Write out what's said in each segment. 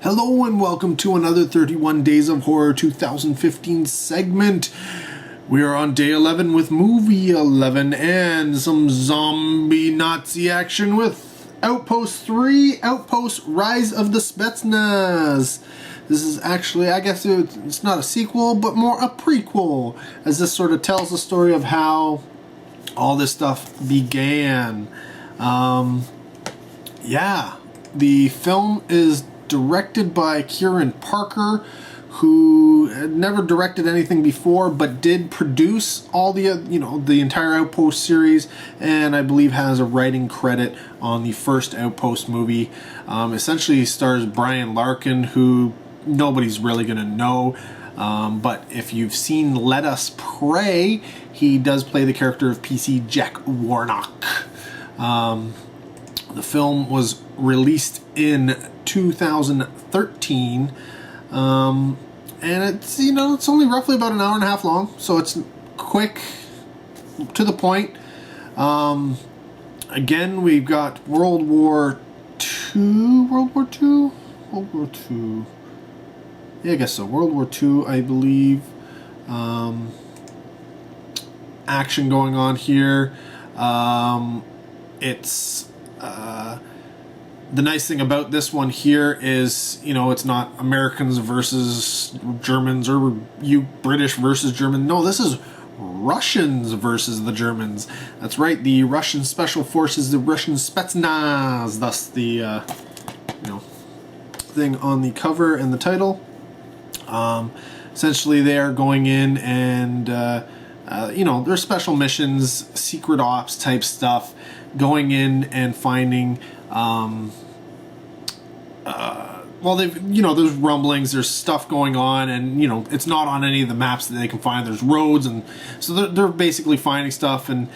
Hello and welcome to another 31 Days of Horror 2015 segment. We are on day 11 with movie 11 and some zombie Nazi action with Outpost 3, Outpost Rise of the Spetsnaz. This is actually, I guess it's not a sequel, but more a prequel, as this sort of tells the story of how all this stuff began. The film is directed by Kieran Parker, who had never directed anything before, but did produce all the entire Outpost series, and I believe has a writing credit on the first Outpost movie. Essentially stars Brian Larkin, who nobody's really gonna know, but if you've seen Let Us Pray, he does play the character of PC Jack Warnock. The film was released in 2013, and it's only roughly about an hour and a half long, so it's quick, to the point. Again, we've got World War II. Yeah, I guess so. World War II, I believe. Action going on here. The nice thing about this one here is, it's not Americans versus Germans or British versus Germans. No, this is Russians versus the Germans. That's right, the Russian Special Forces, the Russian Spetsnaz. Thus the, thing on the cover and the title. Essentially, they are going in and, they're special missions, secret ops type stuff, going in and finding, there's rumblings, there's stuff going on, and, it's not on any of the maps that they can find. There's roads, and so they're basically finding stuff and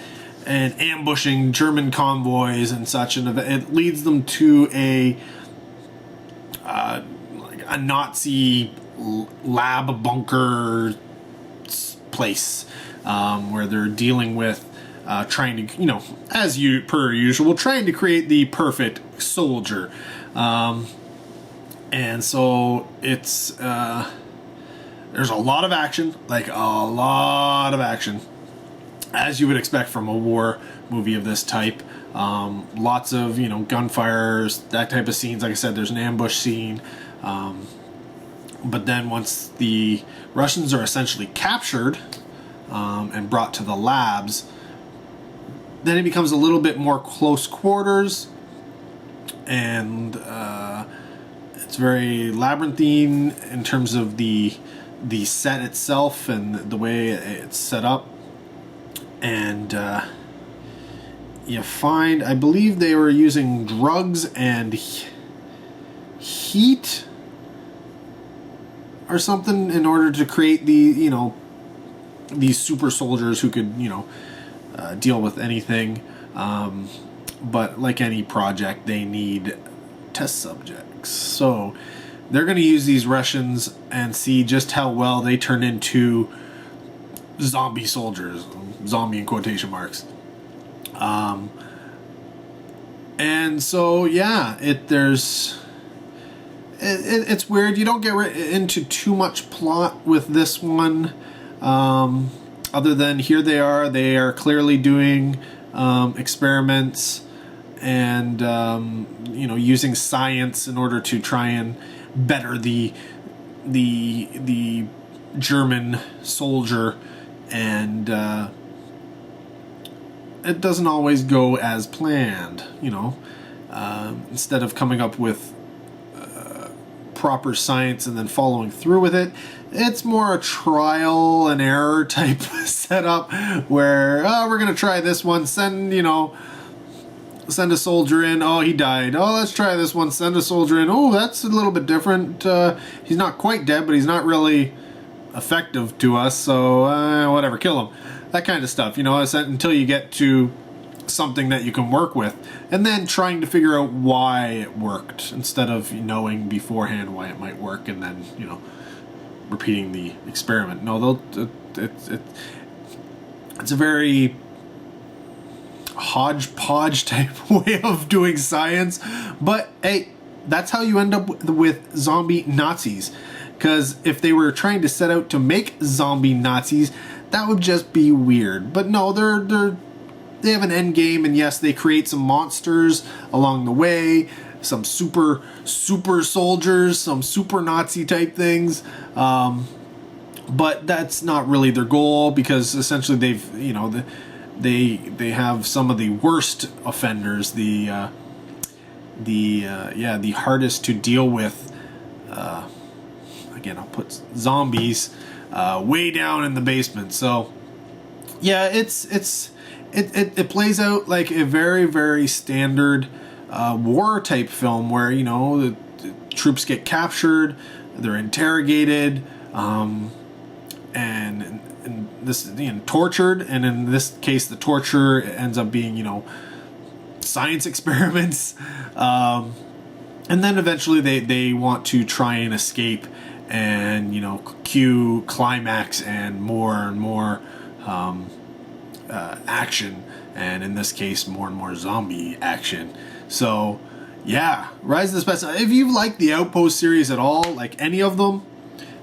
ambushing German convoys and such, and it leads them to a Nazi lab bunker place, where they're dealing with trying to, per usual, trying to create the perfect soldier. And so it's, there's a lot of action, as you would expect from a war movie of this type. Lots of, gunfires, that type of scenes. Like I said, there's an ambush scene. But then once the Russians are essentially captured and brought to the labs, then it becomes a little bit more close quarters, and it's very labyrinthine in terms of the set itself and the way it's set up. And you find, I believe they were using drugs and heat or something in order to create these super soldiers who could, deal with anything. But like any project, they need test subjects. So they're going to use these Russians and see just how well they turn into zombie soldiers. Zombie in quotation marks. And so, yeah, it's weird. You don't get into too much plot with this one, other than here they are clearly doing experiments and using science in order to try and better the German soldier, and it doesn't always go as planned. Instead of coming up with proper science and then following through with it, it's more a trial and error type setup where we're gonna try this one, send a soldier in, oh, he died, oh, let's try this one, send a soldier in, oh, that's a little bit different, he's not quite dead, but he's not really effective to us, so whatever, kill him, that kind of stuff, until you get to something that you can work with, and then trying to figure out why it worked instead of knowing beforehand why it might work and then repeating the experiment. No, it's a very hodgepodge type way of doing science, but hey, that's how you end up with zombie Nazis. Because if they were trying to set out to make zombie Nazis, that would just be weird. But no, they have an end game, and yes, they create some monsters along the way, some super soldiers, some super Nazi type things. But that's not really their goal, because essentially they have some of the worst offenders, the hardest to deal with. Again, I'll put zombies way down in the basement. So yeah, it plays out like a very, very standard war type film, where the troops get captured, they're interrogated, and this tortured, and in this case the torture ends up being science experiments, and then eventually they want to try and escape, and cue climax and more action, and in this case more and more zombie action. So yeah, Rise of the Spetsnaz. If you've liked the Outpost series at all, like any of them,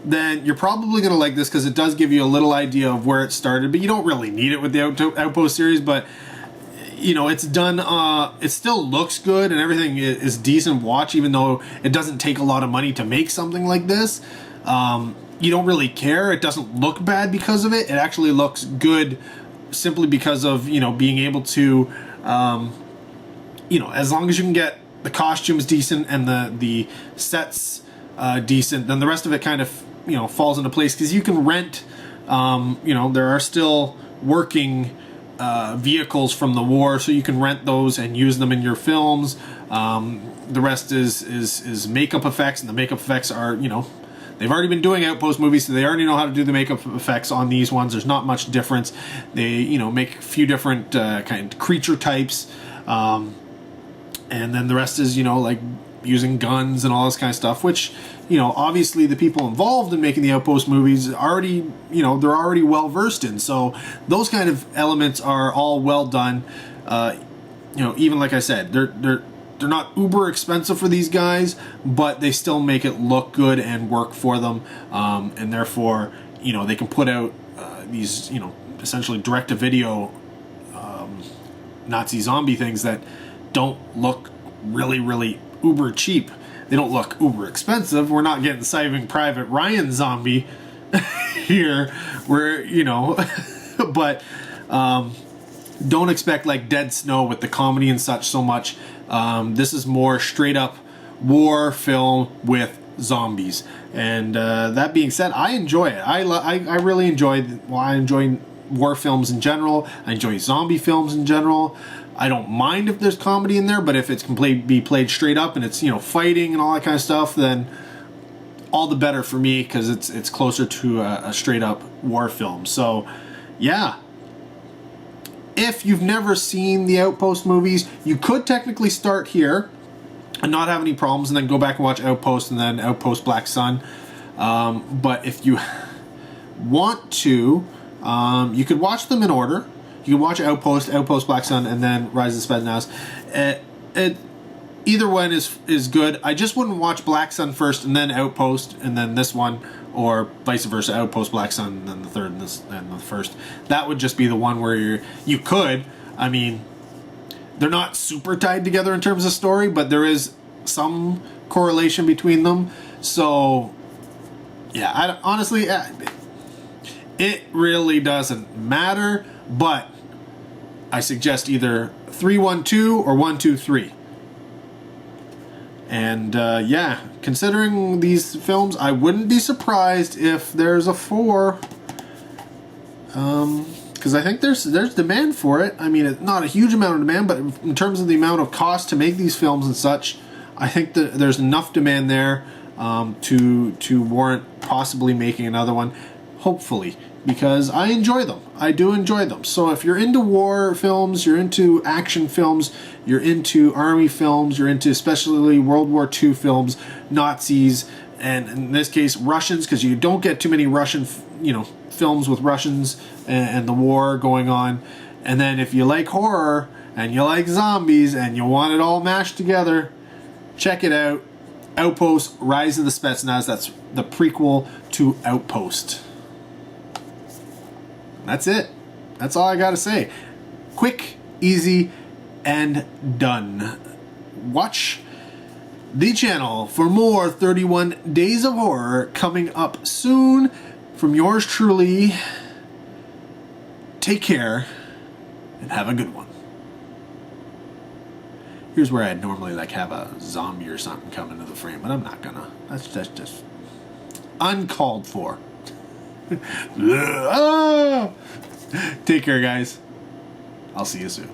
then you're probably going to like this, because it does give you a little idea of where it started, but you don't really need it with the Outpost series. But it's done, it still looks good, and everything is decent watch, even though it doesn't take a lot of money to make something like this. You don't really care. It doesn't look bad because of it. It actually looks good simply because of being able to as long as you can get the costumes decent and the sets decent, then the rest of it kind of falls into place, because you can rent there are still working vehicles from the war, so you can rent those and use them in your films. The rest is makeup effects, and the makeup effects are they've already been doing Outpost movies, so they already know how to do the makeup effects on these ones. There's not much difference. They make a few different kind of creature types, and then the rest is like using guns and all this kind of stuff, which obviously the people involved in making the Outpost movies already they're already well versed in. So those kind of elements are all well done. Even like I said, they're not uber expensive for these guys, but they still make it look good and work for them, and therefore they can put out these essentially direct-to-video Nazi zombie things that don't look really uber cheap. They don't look uber expensive. We're not getting Saving Private Ryan zombie here, where but don't expect like Dead Snow with the comedy and such so much. This is more straight up war film with zombies, and that being said, I enjoy it. I really enjoy war films in general. I enjoy zombie films in general. I don't mind if there's comedy in there, but if it's be played straight up and it's fighting and all that kind of stuff, then all the better for me, because it's closer to a straight up war film. So yeah, if you've never seen the Outpost movies, you could technically start here and not have any problems, and then go back and watch Outpost and then Outpost Black Sun. But if you want to, you could watch them in order. You can watch Outpost, Outpost Black Sun, and then Rise of the Spetsnaz. Either one is good. I just wouldn't watch Black Sun first and then Outpost and then this one, or vice versa, Outpost, Black Sun, and then the third and the first. That would just be the one where you could. I mean, they're not super tied together in terms of story, but there is some correlation between them. So yeah, honestly, it really doesn't matter, but I suggest either 3-1-2 or 1-2-3. And yeah, considering these films, I wouldn't be surprised if there's a 4. Because I think there's demand for it. I mean, it's not a huge amount of demand, but in terms of the amount of cost to make these films and such, I think that there's enough demand there to warrant possibly making another one. Hopefully, because I enjoy them. I do enjoy them. So if you're into war films, you're into action films, you're into army films, you're into especially World War II films, Nazis, and in this case Russians, because you don't get too many Russian, films with Russians and the war going on. And then if you like horror and you like zombies and you want it all mashed together, check it out. Outpost, Rise of the Spetsnaz. That's the prequel to Outpost. That's it. That's all I gotta say. Quick, easy, and done. Watch the channel for more 31 Days of Horror coming up soon from yours truly. Take care and have a good one. Here's where I'd normally like have a zombie or something come into the frame, but I'm not gonna. That's just uncalled for. Take care, guys. I'll see you soon.